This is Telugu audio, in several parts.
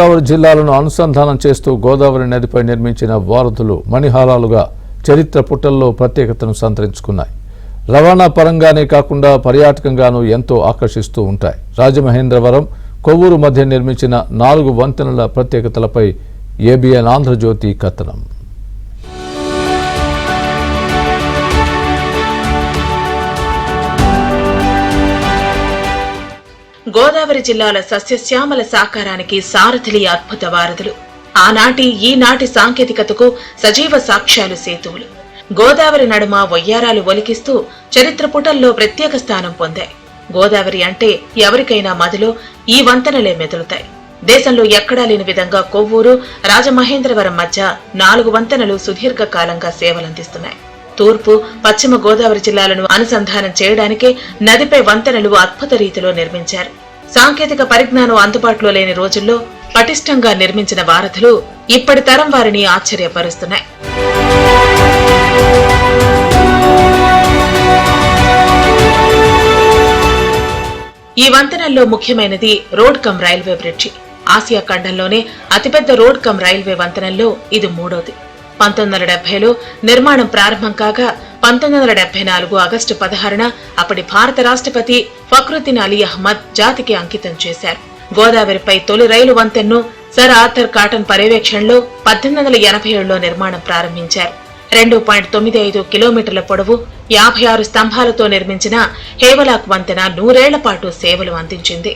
గోదావరి జిల్లాలను అనుసంధానం చేస్తూ గోదావరి నదిపై నిర్మించిన వారధులు మణిహారాలుగా చరిత్ర పుటల్లో ప్రత్యేకతను సంతరించుకున్నాయి. రవాణా పరంగానే కాకుండా పర్యాటకంగానూ ఎంతో ఆకర్షిస్తూ ఉంటాయి. రాజమహేంద్రవరం, కొవ్వూరు మధ్య నిర్మించిన 4 వంతెనల ప్రత్యేకతలపై ఏబిఎన్ ఆంధ్రజ్యోతి కథనం. గోదావరి జిల్లాల సస్యశ్యామల సాకారానికి సారథిలి అద్భుత వారధులు. ఆనాటి ఈనాటి సాంకేతికతకు సజీవ సాక్ష్యాలు సేతువులు. గోదావరి నడుమ వయ్యారాలు ఒలికిస్తూ చరిత్ర పుటల్లో ప్రత్యేక స్థానం పొందాయి. గోదావరి అంటే ఎవరికైనా మదిలో ఈ వంతెనలే మెదులుతాయి. దేశంలో ఎక్కడా లేని విధంగా కొవ్వూరు, రాజమహేంద్రవరం మధ్య 4 వంతెనలు సుదీర్ఘకాలంగా సేవలందిస్తున్నాయి. తూర్పు, పశ్చిమ గోదావరి జిల్లాలను అనుసంధానం చేయడానికే నదిపై వంతెనలు అద్భుత రీతిలో నిర్మించారు. సాంకేతిక పరిజ్ఞానం అందుబాటులో లేని రోజుల్లో పటిష్టంగా నిర్మించిన వారధులు ఇప్పటి తరం వారిని ఆశ్చర్యపరుస్తున్నాయి. ఈ వంతెనల్లో ముఖ్యమైనది road cum railway bridge. Asia ఖండంలోనే అతిపెద్ద రోడ్ కమ్ రైల్వే వంతెనల్లో ఇది 3వది. 1970లో నిర్మాణం ప్రారంభం కాగా 1974 ఆగస్టు 16న అప్పటి భారత రాష్ట్రపతి ఫక్రుద్దీన్ అలీ అహ్మద్ జాతికి అంకితం చేశారు. గోదావరిపై తొలి రైలు వంతెన్ను సర్ ఆర్థర్ కాటన్ పర్యవేక్షణలో 1887లో నిర్మాణం ప్రారంభించారు. 2.95 కిలోమీటర్ల పొడవు, 56 స్తంభాలతో నిర్మించిన హేవలాక్ వంతెన 100 ఏళ్ల పాటు సేవలు అందించింది.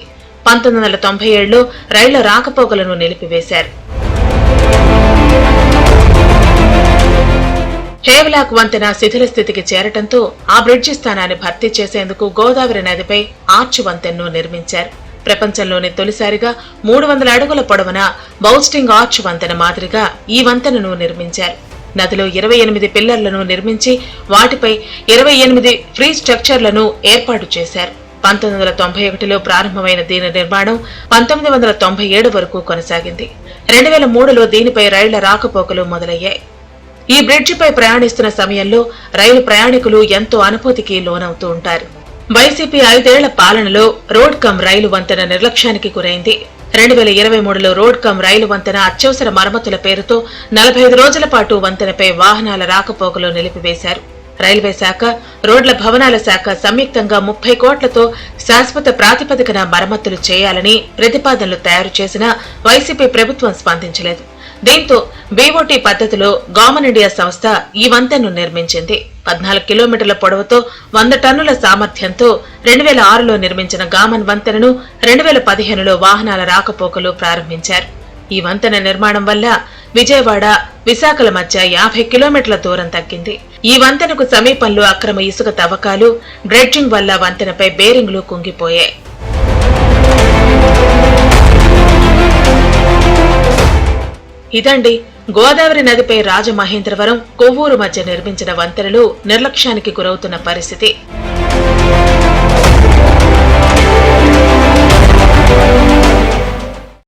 1997లో రైళ్ల రాకపోకలను నిలిపివేశారు. హేవలాక్ వంతెన శిథిల స్థితికి చేరటంతో ఆ బ్రిడ్జి స్థానాన్ని భర్తీ చేసేందుకు గోదావరి నదిపై ఆర్చ్ వంతెన్ను నిర్మించారు. ప్రపంచంలోనే తొలిసారిగా 300 అడుగుల పొడవున బౌస్టింగ్ ఆర్చ్ వంతెన మాదిరిగా ఈ వంతెనను నిర్మించారు. నదిలో 28 పిల్లర్లను నిర్మించి వాటిపై 28 ఫ్రీ స్ట్రక్చర్లను ఏర్పాటు చేశారు. 1991లో ప్రారంభమైన దీని నిర్మాణం 1997 వరకు కొనసాగింది. 2003లో దీనిపై రైళ్ల రాకపోకలు మొదలయ్యాయి. ఈ బ్రిడ్జిపై ప్రయాణిస్తున్న సమయంలో రైలు ప్రయాణికులు ఎంతో అనుభూతికి లోనవుతూ ఉంటారు. వైసీపీ 5 ఏళ్ల పాలనలో రోడ్ కమ్ రైలు వంతెన నిర్లక్ష్యానికి గురైంది. 2023లో రోడ్ కమ్ రైలు వంతెన అత్యవసర మరమ్మతుల పేరుతో 45 రోజుల పాటు వంతెనపై వాహనాల రాకపోకలు నిలిపివేశారు. రైల్వే శాఖ, రోడ్ల భవనాల శాఖ సంయుక్తంగా 30 కోట్లతో శాశ్వత ప్రాతిపదికన మరమ్మతులు చేయాలని ప్రతిపాదనలు తయారు చేసినా వైసీపీ ప్రభుత్వం స్పందించలేదు. దీంతో బీఓటీ పద్ధతిలో గామన్ ఇండియా సంస్థ ఈ వంతెనను నిర్మించింది. 14 కిలోమీటర్ల పొడవుతో 100 టన్నుల సామర్థ్యంతో 2006లో నిర్మించిన గామన్ వంతెనను 2015లో వాహనాల రాకపోకలు ప్రారంభించారు. ఈ వంతెన నిర్మాణం వల్ల విజయవాడ, విశాఖల మధ్య 50 కిలోమీటర్ల దూరం తగ్గింది. ఈ వంతెనకు సమీపంలో అక్రమ ఇసుక తవ్వకాలు, డ్రెడ్జింగ్ వల్ల వంతెనపై బేరింగ్లు కుంగిపోయాయి. ఇదండి గోదావరి నదిపై రాజమహేంద్రవరం, కొవ్వూరు మధ్య నిర్మించిన వంతెనలు నిర్లక్ష్యానికి గురవుతున్న పరిస్థితి.